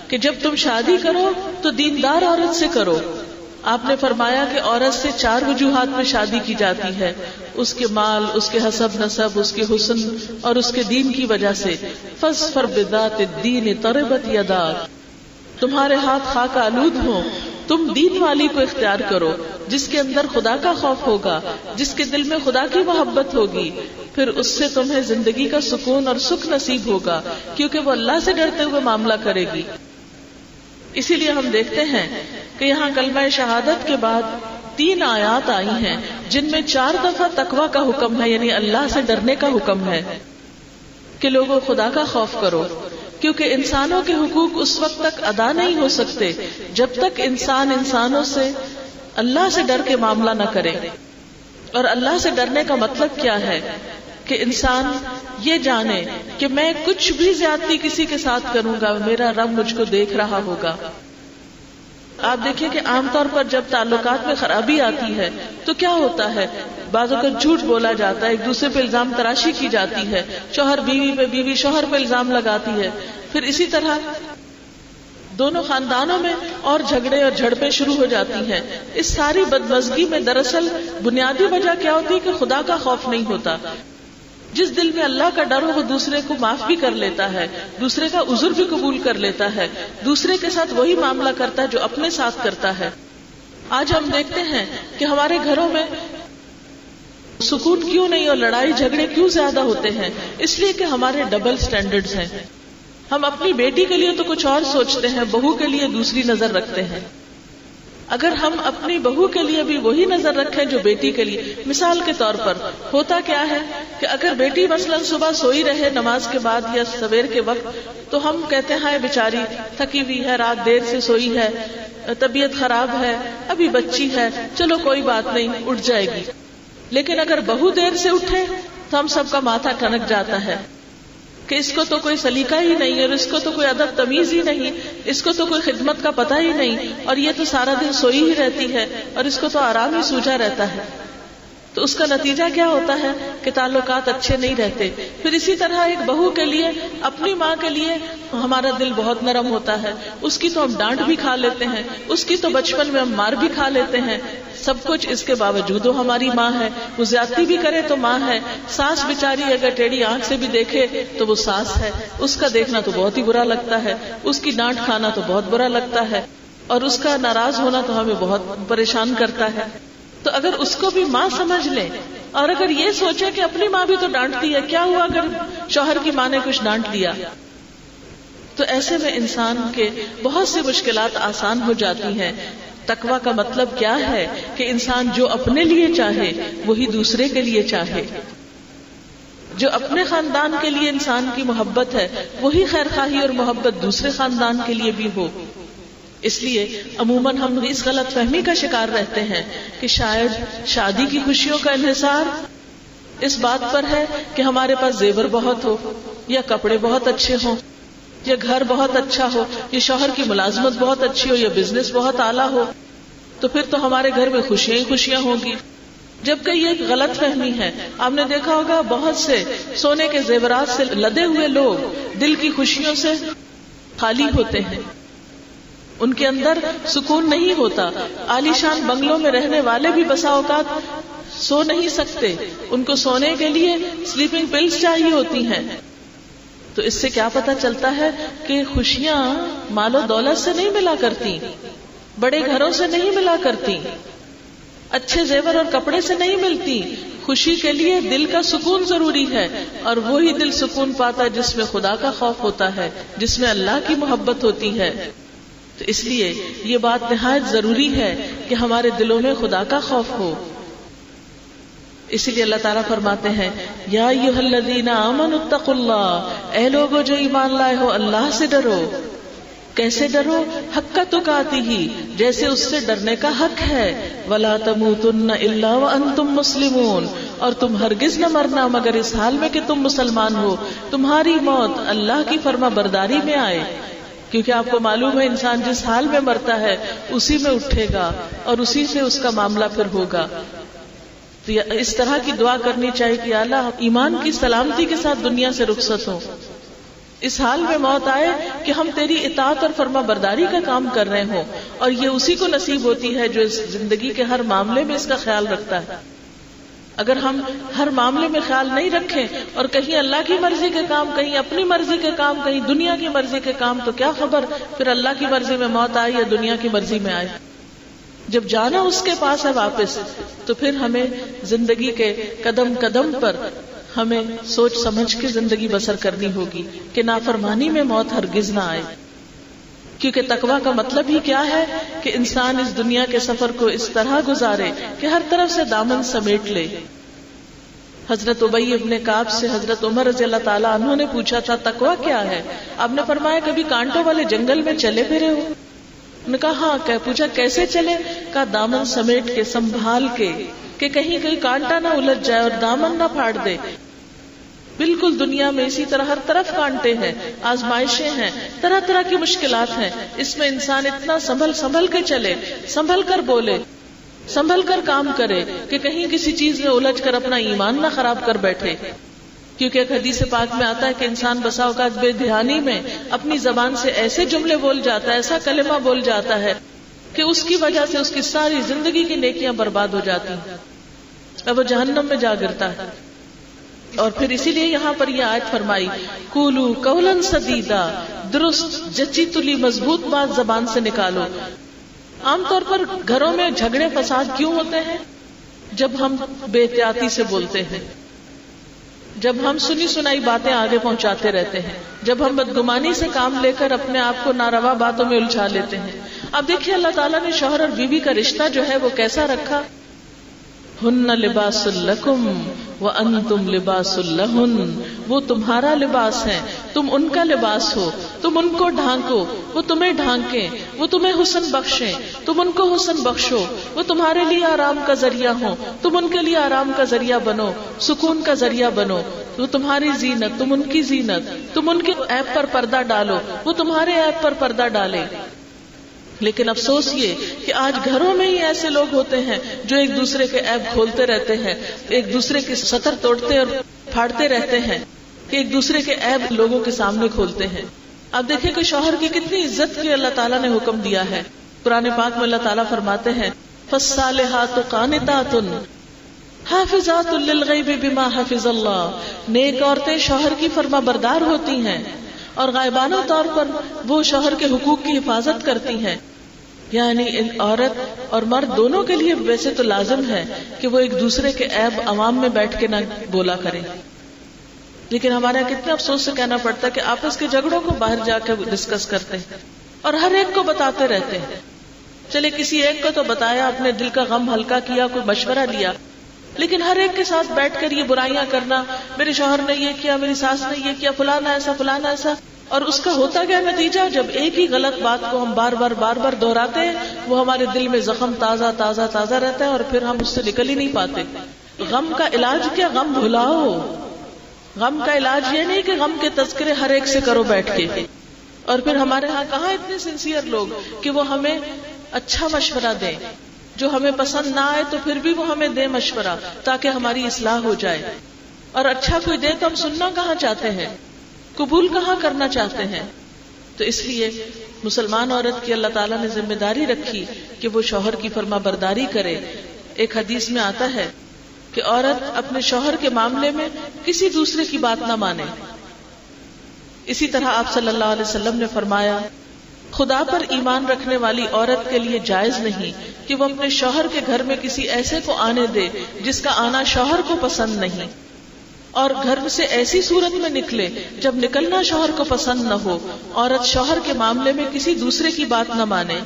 [SPEAKER 1] کہ جب تم شادی کرو تو دیندار عورت سے کرو. آپ نے فرمایا کہ عورت سے 4 وجوہات میں شادی کی جاتی ہے، اس کے مال، اس کے حسب نسب، اس کے حسن اور اس کے دین کی وجہ سے. فاظفر بذات الدین تربت یداک، تمہارے ہاتھ خاک آلود ہوں، تم دین والی کو اختیار کرو جس کے اندر خدا کا خوف ہوگا، جس کے دل میں خدا کی محبت ہوگی، پھر اس سے تمہیں زندگی کا سکون اور سکھ نصیب ہوگا کیونکہ وہ اللہ سے ڈرتے ہوئے معاملہ کرے گی. اسی لیے ہم دیکھتے ہیں کہ یہاں کلمہ شہادت کے بعد 3 آیات آئی ہیں جن میں 4 دفعہ تقویٰ کا حکم ہے، یعنی اللہ سے ڈرنے کا حکم ہے کہ لوگوں خدا کا خوف کرو. کیونکہ انسانوں کے حقوق اس وقت تک ادا نہیں ہو سکتے جب تک انسان انسانوں سے اللہ سے ڈر کے معاملہ نہ کرے. اور اللہ سے ڈرنے کا مطلب کیا ہے کہ انسان یہ جانے کہ میں کچھ بھی زیادتی کسی کے ساتھ کروں گا میرا رب مجھ کو دیکھ رہا ہوگا. آپ دیکھیں کہ عام طور پر جب تعلقات میں خرابی آتی ہے تو کیا ہوتا ہے، بعض اوقات جھوٹ بولا جاتا ہے، ایک دوسرے پہ الزام تراشی کی جاتی ہے، شوہر بیوی پہ، بیوی شوہر پہ الزام لگاتی ہے، پھر اسی طرح دونوں خاندانوں میں اور جھگڑے اور جھڑپیں شروع ہو جاتی ہیں. اس ساری بدمزگی میں دراصل بنیادی وجہ کیا ہوتی ہے کہ خدا کا خوف نہیں ہوتا. جس دل میں اللہ کا ڈر ہو وہ دوسرے کو معاف بھی کر لیتا ہے، دوسرے کا عذر بھی قبول کر لیتا ہے، دوسرے کے ساتھ وہی معاملہ کرتا ہے جو اپنے ساتھ کرتا ہے. آج ہم دیکھتے ہیں کہ ہمارے گھروں میں سکون کیوں نہیں اور لڑائی جھگڑے کیوں زیادہ ہوتے ہیں، اس لیے کہ ہمارے ڈبل سٹینڈرڈز ہیں. ہم اپنی بیٹی کے لیے تو کچھ اور سوچتے ہیں، بہو کے لیے دوسری نظر رکھتے ہیں. اگر ہم اپنی بہو کے لیے بھی وہی نظر رکھیں جو بیٹی کے لیے، مثال کے طور پر ہوتا کیا ہے کہ اگر بیٹی مثلا صبح سوئی رہے نماز کے بعد یا سویر کے وقت، تو ہم کہتے ہیں بیچاری تھکی ہوئی ہے، رات دیر سے سوئی ہے، طبیعت خراب ہے، ابھی بچی ہے، چلو کوئی بات نہیں، اٹھ جائے گی. لیکن اگر بہو دیر سے اٹھے تو ہم سب کا ماتھا ٹھنک جاتا ہے کہ اس کو تو کوئی سلیقہ ہی نہیں، اور اس کو تو کوئی ادب تمیز ہی نہیں، اس کو تو کوئی خدمت کا پتہ ہی نہیں، اور یہ تو سارا دن سوئی ہی رہتی ہے، اور اس کو تو آرام ہی سوجا رہتا ہے. تو اس کا نتیجہ کیا ہوتا ہے کہ تعلقات اچھے نہیں رہتے. پھر اسی طرح ایک بہو کے لیے، اپنی ماں کے لیے ہمارا دل بہت نرم ہوتا ہے، اس کی تو ہم ڈانٹ بھی کھا لیتے ہیں، اس کی تو بچپن میں ہم مار بھی کھا لیتے ہیں، سب کچھ اس کے باوجود وہ ہماری ماں ہے. وہ زیادتی بھی کرے تو ماں ہے. ساس بیچاری اگر ٹیڑھی آنکھ سے بھی دیکھے تو وہ ساس ہے، اس کا دیکھنا تو بہت ہی برا لگتا ہے، اس کی ڈانٹ کھانا تو بہت برا لگتا ہے، اور اس کا ناراض ہونا تو ہمیں بہت پریشان کرتا ہے. تو اگر اس کو بھی ماں سمجھ لیں، اور اگر یہ سوچے کہ اپنی ماں بھی تو ڈانٹتی ہے، کیا ہوا اگر شوہر کی ماں نے کچھ ڈانٹ دیا، تو ایسے میں انسان کے بہت سی مشکلات آسان ہو جاتی ہیں. تقویٰ کا مطلب کیا ہے کہ انسان جو اپنے لیے چاہے وہی دوسرے کے لیے چاہے. جو اپنے خاندان کے لیے انسان کی محبت ہے وہی خیر خواہی اور محبت دوسرے خاندان کے لیے بھی ہو. اس لیے عموماً ہم اس غلط فہمی کا شکار رہتے ہیں کہ شاید شادی کی خوشیوں کا انحصار اس بات پر ہے کہ ہمارے پاس زیور بہت ہو، یا کپڑے بہت اچھے ہوں، یا گھر بہت اچھا ہو، یا شوہر کی ملازمت بہت اچھی ہو، یا بزنس بہت اعلیٰ ہو، تو پھر تو ہمارے گھر میں خوشیاں ہی خوشیاں ہوں گی. جبکہ یہ ایک غلط فہمی ہے. آپ نے دیکھا ہوگا بہت سے سونے کے زیورات سے لدے ہوئے لوگ دل کی خوشیوں سے خالی ہوتے ہیں، ان کے اندر سکون نہیں ہوتا. عالی شان بنگلوں میں رہنے والے بھی بسا اوقات سو نہیں سکتے، ان کو سونے کے لیے سلیپنگ پلز چاہیے ہوتی ہیں. تو اس سے کیا پتہ چلتا ہے کہ خوشیاں مال و دولت سے نہیں ملا کرتی، بڑے گھروں سے نہیں ملا کرتی، اچھے زیور اور کپڑے سے نہیں ملتی. خوشی کے لیے دل کا سکون ضروری ہے، اور وہی دل سکون پاتا ہے جس میں خدا کا خوف ہوتا ہے، جس میں اللہ کی محبت ہوتی ہے. تو اس لیے یہ بات نہایت ضروری ہے کہ ہمارے دلوں میں خدا کا خوف ہو. اسی لیے اللہ تعالیٰ فرماتے ہیں یا ایھا الذین آمنوا اتقوا اللہ، اے لوگو جو ایمان لائے ہو اللہ سے ڈرو. کیسے ڈرو؟ حق تقاتہ، جیسے اس سے ڈرنے کا حق ہے. ولا تموتن الا وانتم مسلمون، اور تم ہرگز نہ مرنا مگر اس حال میں کہ تم مسلمان ہو. تمہاری موت اللہ کی فرما برداری میں آئے، کیونکہ آپ کو معلوم ہے انسان جس حال میں مرتا ہے اسی میں اٹھے گا اور اسی سے اس کا معاملہ پھر ہوگا. تو اس طرح کی دعا کرنی چاہیے کہ اللہ ایمان کی سلامتی کے ساتھ دنیا سے رخصت ہوں، اس حال میں موت آئے کہ ہم تیری اطاعت اور فرما برداری کا کام کر رہے ہوں. اور یہ اسی کو نصیب ہوتی ہے جو اس زندگی کے ہر معاملے میں اس کا خیال رکھتا ہے. اگر ہم ہر معاملے میں خیال نہیں رکھیں اور کہیں اللہ کی مرضی کے کام، کہیں اپنی مرضی کے کام، کہیں دنیا کی مرضی کے کام، تو کیا خبر پھر اللہ کی مرضی میں موت آئے یا دنیا کی مرضی میں آئے. جب جانا اس کے پاس ہے واپس، تو پھر ہمیں زندگی کے قدم قدم پر ہمیں سوچ سمجھ کے زندگی بسر کرنی ہوگی کہ نافرمانی میں موت ہرگز نہ آئے. کیونکہ تقویٰ کا مطلب ہی کیا ہے کہ انسان اس دنیا کے سفر کو اس طرح گزارے کہ ہر طرف سے دامن سمیٹ لے. حضرت ابی ابن کعب سے حضرت عمر رضی اللہ تعالیٰ عنہ نے پوچھا تھا تقویٰ کیا ہے؟ آپ نے فرمایا کبھی کانٹوں والے جنگل میں چلے پھرے ہو؟ نے کہا ہاں. پوچھا کیسے چلے؟ کہا دامن سمیٹ کے، سنبھال کے، کہ کہیں کہیں کانٹا نہ الجھ جائے اور دامن نہ پھاڑ دے. بالکل دنیا میں اسی طرح ہر طرف کانٹے ہیں، آزمائشیں ہیں، طرح طرح کی مشکلات ہیں. اس میں انسان اتنا سنبھل کے چلے، سنبھل کر بولے، سنبھل کر کام کرے کہ کہیں کسی چیز میں الجھ کر اپنا ایمان نہ خراب کر بیٹھے. کیونکہ ایک حدیث پاک میں آتا ہے کہ انسان بسا اوقات بے دھیانی میں اپنی زبان سے ایسے جملے بول جاتا ہے، ایسا کلمہ بول جاتا ہے کہ اس کی وجہ سے اس کی ساری زندگی کی نیکیاں برباد ہو جاتی ہیں، اب وہ جہنم میں جا گرتا ہے. اور پھر اسی لیے یہاں پر یہ آیت فرمائی قولوا قولا سدیدا، درست جچی تلی مضبوط بات زبان سے نکالو. عام طور پر گھروں میں جھگڑے فساد کیوں ہوتے ہیں؟ جب ہم بے احتیاطی سے بولتے ہیں، جب ہم سنی سنائی باتیں آگے پہنچاتے رہتے ہیں، جب ہم بدگمانی سے کام لے کر اپنے آپ کو ناروا باتوں میں الجھا لیتے ہیں. اب دیکھیے اللہ تعالیٰ نے شوہر اور بیوی کا رشتہ جو ہے وہ کیسا رکھا. ہن لباس لکم وانتم لباس لہن، وہ تمہارا لباس ہے، تم ان کا لباس ہو. تم ان کو ڈھانکو، وہ تمہیں ڈھانکیں. وہ تمہیں حسن بخشیں، تم ان کو حسن بخشو. وہ تمہارے لیے آرام کا ذریعہ ہو، تم ان کے لیے آرام کا ذریعہ بنو، سکون کا ذریعہ بنو. وہ تمہاری زینت، تم ان کی زینت. تم ان کے عیب پر پردہ ڈالو، وہ تمہارے عیب پر پردہ ڈالے. لیکن افسوس یہ کہ آج گھروں میں ہی ایسے لوگ ہوتے ہیں جو ایک دوسرے کے عیب کھولتے رہتے ہیں، ایک دوسرے کی سطر توڑتے اور پھاڑتے رہتے ہیں، کہ ایک دوسرے کے عیب لوگوں کے سامنے کھولتے ہیں. اب دیکھیں کہ شوہر کی کتنی عزت کی اللہ تعالیٰ نے حکم دیا ہے. قرآن پاک میں اللہ تعالیٰ فرماتے ہیں فالصالحات قانتات حافظات للغیب بما حفظ اللہ. نیک عورتیں شوہر کی فرما بردار ہوتی ہیں اور غائبانہ طور پر وہ شوہر کے حقوق کی حفاظت کرتی ہیں. یعنی عورت اور مرد دونوں کے لیے ویسے تو لازم ہے کہ وہ ایک دوسرے کے عیب عوام میں بیٹھ کے نہ بولا کریں، لیکن ہمارے یہاں کتنے افسوس سے کہنا پڑتا ہے کہ آپس کے جھگڑوں کو باہر جا کے ڈسکس کرتے ہیں اور ہر ایک کو بتاتے رہتے ہیں. چلے کسی ایک کو تو بتایا، اپنے دل کا غم ہلکا کیا، کوئی مشورہ لیا، لیکن ہر ایک کے ساتھ بیٹھ کر یہ برائیاں کرنا، میرے شوہر نے یہ کیا، میری ساس نے یہ کیا، فلانا ایسا فلانا ایسا. اور اس کا ہوتا کیا نتیجہ؟ جب ایک ہی غلط بات کو ہم بار بار دہراتے ہیں، وہ ہمارے دل میں زخم تازہ رہتا ہے اور پھر ہم اس سے نکل ہی نہیں پاتے. غم کا علاج کیا؟ غم بھلاؤ. غم کا علاج یہ نہیں کہ غم کے تذکرے ہر ایک سے کرو بیٹھ کے. اور پھر ہمارے ہاں کہاں اتنے سنسیئر لوگ کہ وہ ہمیں اچھا مشورہ دیں، جو ہمیں پسند نہ آئے تو پھر بھی وہ ہمیں دے مشورہ تاکہ ہماری اصلاح ہو جائے. اور اچھا کوئی دے تو ہم سننا کہاں چاہتے ہیں، قبول کہاں کرنا چاہتے ہیں. تو اس لیے مسلمان عورت کی اللہ تعالیٰ نے ذمہ داری رکھی کہ وہ شوہر کی فرما برداری کرے. ایک حدیث میں آتا ہے کہ عورت اپنے شوہر کے معاملے میں کسی دوسرے کی بات نہ مانے. اسی طرح آپ صلی اللہ علیہ وسلم نے فرمایا خدا پر ایمان رکھنے والی عورت کے لیے جائز نہیں کہ وہ اپنے شوہر کے گھر میں کسی ایسے کو آنے دے جس کا آنا شوہر کو پسند نہیں، اور گھر سے ایسی صورت میں نکلے جب نکلنا شوہر کو پسند نہ ہو. عورت شوہر کے معاملے میں کسی دوسرے کی بات نہ مانے.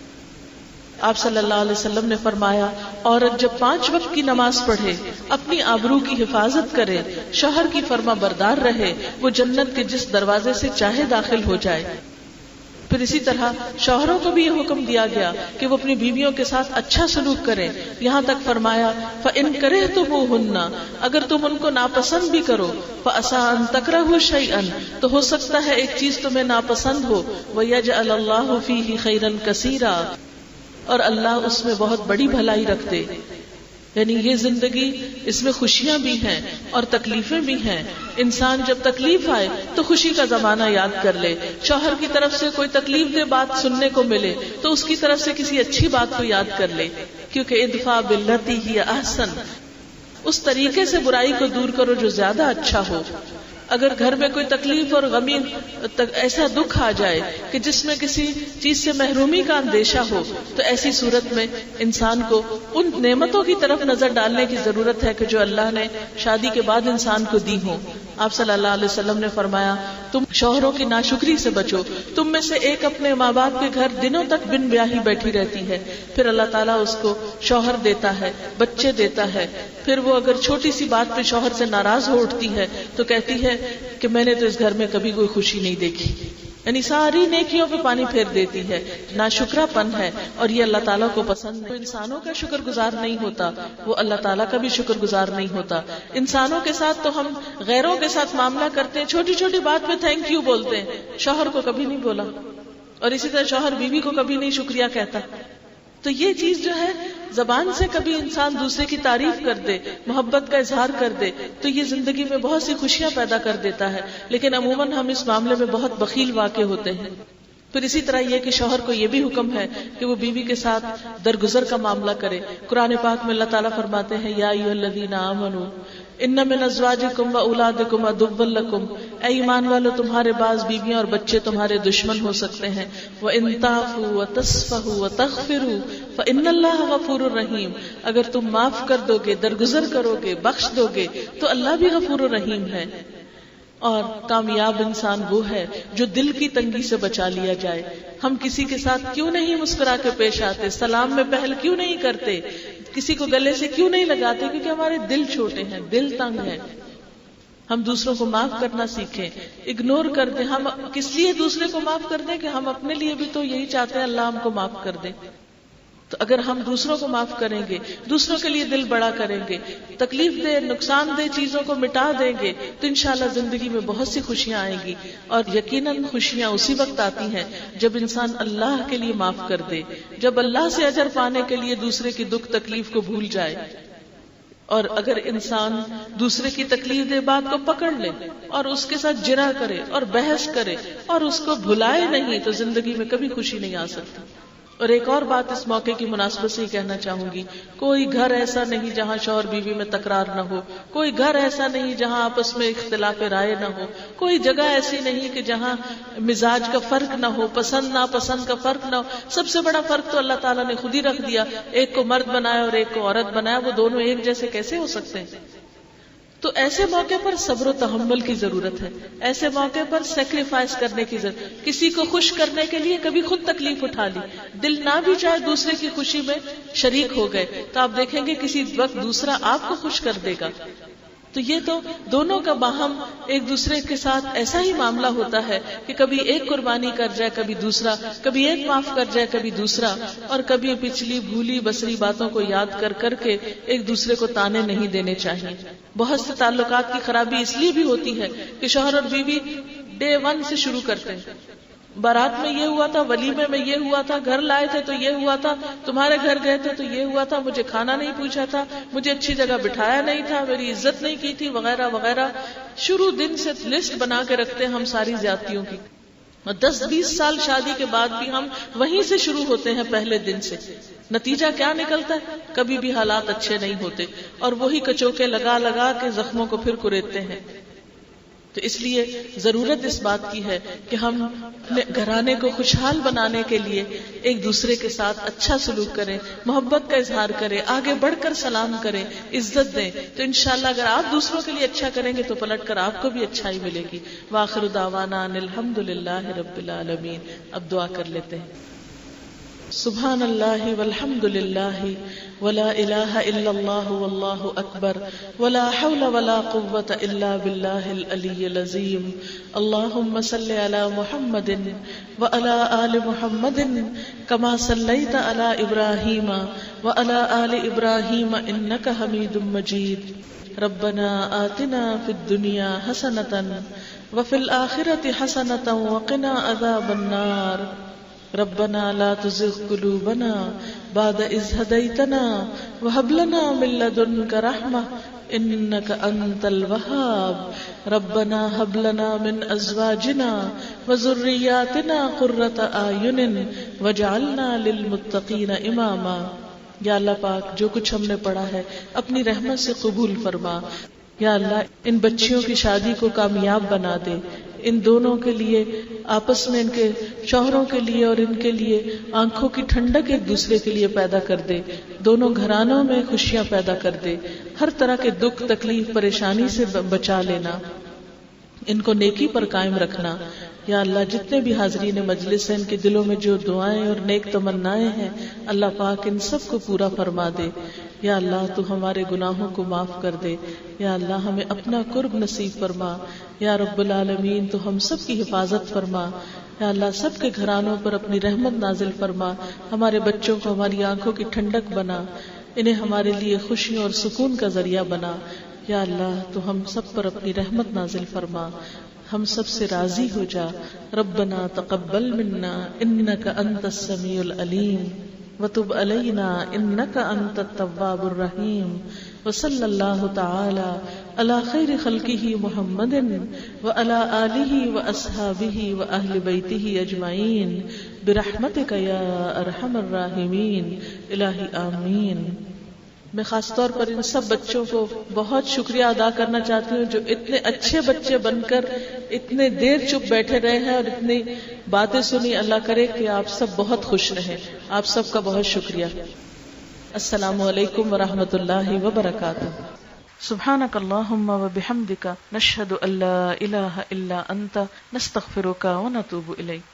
[SPEAKER 1] آپ صلی اللہ علیہ وسلم نے فرمایا عورت جب 5 وقت کی نماز پڑھے، اپنی آبرو کی حفاظت کرے، شوہر کی فرما بردار رہے، وہ جنت کے جس دروازے سے چاہے داخل ہو جائے. پھر اسی طرح شوہروں کو بھی یہ حکم دیا گیا کہ وہ اپنی بیویوں کے ساتھ اچھا سلوک کریں. یہاں تک فرمایا فَإِن كَرِهْتُمُوهُنَّ، اگر تم ان کو ناپسند بھی کرو، فَعَسَىٰ أَن تَكْرَهُوا شَيْئًا، تو ہو سکتا ہے ایک چیز تمہیں ناپسند ہو، وَيَجْعَلَ اللَّهُ فِيهِ خَيْرًا كَثِيرًا، اور اللہ اس میں بہت بڑی بھلائی رکھ دے. یعنی یہ زندگی اس میں خوشیاں بھی ہیں اور تکلیفیں بھی ہیں. انسان جب تکلیف آئے تو خوشی کا زمانہ یاد کر لے. شوہر کی طرف سے کوئی تکلیف دہ بات سننے کو ملے تو اس کی طرف سے کسی اچھی بات کو یاد کر لے، کیونکہ ادفع باللتی ہی احسن، اس طریقے سے برائی کو دور کرو جو زیادہ اچھا ہو. اگر گھر میں کوئی تکلیف اور غمی ایسا دکھ آ جائے کہ جس میں کسی چیز سے محرومی کا اندیشہ ہو، تو ایسی صورت میں انسان کو ان نعمتوں کی طرف نظر ڈالنے کی ضرورت ہے کہ جو اللہ نے شادی کے بعد انسان کو دی ہوں. آپ صلی اللہ علیہ وسلم نے فرمایا تم شوہروں کی ناشکری سے بچو. تم میں سے ایک اپنے ماں باپ کے گھر دنوں تک بن بیاہی بیٹھی رہتی ہے، پھر اللہ تعالیٰ اس کو شوہر دیتا ہے، بچے دیتا ہے، پھر وہ اگر چھوٹی سی بات پہ شوہر سے ناراض ہو اٹھتی ہے تو کہتی ہے کہ میں نے تو اس گھر میں کبھی کوئی خوشی نہیں دیکھی. یعنی ساری نیکیوں پہ پانی پھیر دیتی ہے. ناشکرا پن ہے اور یہ اللہ تعالیٰ کو پسند نہیں. انسانوں کا شکر گزار نہیں ہوتا، وہ اللہ تعالیٰ کا بھی شکر گزار نہیں ہوتا. انسانوں کے ساتھ تو ہم غیروں کے ساتھ معاملہ کرتے ہیں، چھوٹی چھوٹی بات پہ تھینک یو بولتے ہیں، شوہر کو کبھی نہیں بولا. اور اسی طرح شوہر بیوی کو کبھی نہیں شکریہ کہتا. تو یہ چیز جو ہے زبان سے کبھی انسان دوسرے کی تعریف کر دے، محبت کا اظہار کر دے تو یہ زندگی میں بہت سی خوشیاں پیدا کر دیتا ہے. لیکن عموماً ہم اس معاملے میں بہت بخیل واقع ہوتے ہیں. پھر اسی طرح یہ کہ شوہر کو یہ بھی حکم ہے کہ وہ بیوی کے ساتھ درگزر کا معاملہ کرے. قرآن پاک میں اللہ تعالیٰ فرماتے ہیں یا ایھا الذین آمنوا ان من ازواجکم واولادکم عدوا لکم، اے ایمان والو تمہارے بعض بیویاں اور بچے تمہارے دشمن ہو سکتے ہیں. وَإِن تَعْفُوا وَتَصْفَحُوا وَتَغْفِرُوا فَإِنَّ اللَّهَ غَفُورٌ رَحِيمٌ، اگر تم معاف کر دو گے، درگزر کرو گے، بخش دو گے تو اللہ بھی غفور و رحیم ہے. اور کامیاب انسان وہ ہے جو دل کی تنگی سے بچا لیا جائے. ہم کسی کے ساتھ کیوں نہیں مسکرا کے پیش آتے, سلام میں پہل کیوں نہیں کرتے, کسی کو گلے سے کیوں نہیں لگاتے؟ کیونکہ ہمارے دل چھوٹے ہیں, دل تنگ ہے. ہم دوسروں کو معاف کرنا سیکھیں, اگنور کر دیں. ہم کس لیے دوسرے کو معاف کر دیں کہ ہم اپنے لیے بھی تو یہی چاہتے ہیں اللہ ہم کو معاف کر دے. تو اگر ہم دوسروں کو معاف کریں گے, دوسروں کے لیے دل بڑا کریں گے, تکلیف دہ نقصان دہ چیزوں کو مٹا دیں گے, تو انشاءاللہ زندگی میں بہت سی خوشیاں آئیں گی. اور یقیناً خوشیاں اسی وقت آتی ہیں جب انسان اللہ کے لیے معاف کر دے, جب اللہ سے اجر پانے کے لیے دوسرے کی دکھ تکلیف کو بھول جائے. اور اگر انسان دوسرے کی تکلیف دہ بات کو پکڑ لے اور اس کے ساتھ جرا کرے اور بحث کرے اور اس کو بھلائے نہیں, تو زندگی میں کبھی خوشی نہیں آ سکتی. اور ایک اور بات اس موقع کی مناسبت سے ہی کہنا چاہوں گی, کوئی گھر ایسا نہیں جہاں شوہر بیوی میں تکرار نہ ہو, کوئی گھر ایسا نہیں جہاں آپس میں اختلاف رائے نہ ہو, کوئی جگہ ایسی نہیں کہ جہاں مزاج کا فرق نہ ہو, پسند ناپسند کا فرق نہ ہو. سب سے بڑا فرق تو اللہ تعالیٰ نے خود ہی رکھ دیا, ایک کو مرد بنایا اور ایک کو عورت بنایا, وہ دونوں ایک جیسے کیسے ہو سکتے ہیں؟ تو ایسے موقع پر صبر و تحمل کی ضرورت ہے, ایسے موقع پر سیکریفائس کرنے کی ضرورت. کسی کو خوش کرنے کے لیے کبھی خود تکلیف اٹھا لی, دل نہ بھی چاہے دوسرے کی خوشی میں شریک ہو گئے, تو آپ دیکھیں گے کسی وقت دوسرا آپ کو خوش کر دے گا. تو یہ تو دونوں کا باہم ایک دوسرے کے ساتھ ایسا ہی معاملہ ہوتا ہے کہ کبھی ایک قربانی کر جائے کبھی دوسرا, کبھی ایک معاف کر جائے کبھی دوسرا, اور کبھی پچھلی بھولی بسری باتوں کو یاد کر کر کے ایک دوسرے کو تانے نہیں دینے چاہیے. بہت سے تعلقات کی خرابی اس لیے بھی ہوتی ہے کہ شوہر اور بیوی ڈے 1 سے شروع کرتے ہیں, بارات میں یہ ہوا تھا, ولیمے میں یہ ہوا تھا, گھر لائے تھے تو یہ ہوا تھا, تمہارے گھر گئے تھے تو یہ ہوا تھا, مجھے کھانا نہیں پوچھا تھا, مجھے اچھی جگہ بٹھایا نہیں تھا, میری عزت نہیں کی تھی, وغیرہ وغیرہ. شروع دن سے لسٹ بنا کے رکھتے ہیں ہم ساری زیادتیوں کی, اور 10-20 سال شادی کے بعد بھی ہم وہیں سے شروع ہوتے ہیں پہلے دن سے. نتیجہ کیا نکلتا ہے؟ کبھی بھی حالات اچھے نہیں ہوتے, اور وہی کچوکے لگا لگا کے زخموں کو پھر کریدتے ہیں. تو اس لیے ضرورت اس بات کی ہے کہ ہم اپنے گھرانے کو خوشحال بنانے کے لیے ایک دوسرے کے ساتھ اچھا سلوک کریں, محبت کا اظہار کریں, آگے بڑھ کر سلام کریں, عزت دیں. تو انشاءاللہ اگر آپ دوسروں کے لیے اچھا کریں گے تو پلٹ کر آپ کو بھی اچھائی ملے گی. وآخر دعوانا ان الحمدللہ رب العالمین. اب دعا کر لیتے ہیں. سبحان اللہ والحمد للہ ولا الہ الا اللہ واللہ اکبر ولا حول ولا قوة الا باللہ العلی العظیم. اللہم صل علی محمد وعلی آل محمد کما صلیت علی ابراہیم وعلی آل ابراہیم انک حمید مجید. ربنا آتنا فی الدنیا حسنۃ وفی الآخرۃ حسنۃ وقنا عذاب النار. ربنا لا تزغ قلوبنا بعد إذ هديتنا وهب لنا من لدنك رحمة إنك أنت الوهاب. ربنا هب لنا من أزواجنا وذرياتنا قرة أعين واجعلنا للمتقين إماما. یا اللہ پاک جو کچھ ہم نے پڑھا ہے اپنی رحمت سے قبول فرما. یا اللہ ان بچیوں کی شادی کو کامیاب بنا دے, ان دونوں کے لیے آپس میں ان کے شوہروں کے لیے اور ان کے لیے آنکھوں کی ٹھنڈک ایک دوسرے کے لیے پیدا کر دے, دونوں گھرانوں میں خوشیاں پیدا کر دے, ہر طرح کے دکھ تکلیف پریشانی سے بچا لینا, ان کو نیکی پر قائم رکھنا. یا اللہ جتنے بھی حاضرین مجلس ہیں ان کے دلوں میں جو دعائیں اور نیک تمنائیں ہیں اللہ پاک ان سب کو پورا فرما دے. یا اللہ تو ہمارے گناہوں کو معاف کر دے. یا اللہ ہمیں اپنا قرب نصیب فرما. یا رب العالمین تو ہم سب کی حفاظت فرما. یا اللہ سب کے گھرانوں پر اپنی رحمت نازل فرما. ہمارے بچوں کو ہماری آنکھوں کی ٹھنڈک بنا, انہیں ہمارے لیے خوشی اور سکون کا ذریعہ بنا. یا اللہ تو ہم سب پر اپنی رحمت نازل فرما, ہم سب سے راضی ہو جا. ربنا تقبل منا انک انت السمیع العلیم وتب علینا انک انت التواب الرحیم. وصلی اللہ تعالی علی خیر خلقہ محمد وعلی آلہ واصحابہ واہل بیتہ اجمعین برحمتک یا ارحم الراحمین. الہی آمین. میں خاص طور پر ان سب بچوں کو بہت شکریہ ادا کرنا چاہتی ہوں جو اتنے اچھے بچے بن کر اتنے دیر چپ بیٹھے رہے ہیں اور اتنی باتیں سنی. اللہ کرے کہ آپ سب بہت خوش رہیں. آپ سب کا بہت شکریہ. السلام علیکم ورحمۃ اللہ وبرکاتہ. سبحانک اللہم وبحمدک نشہد ان لا الہ الا انت نستغفرک ونتوب الیک.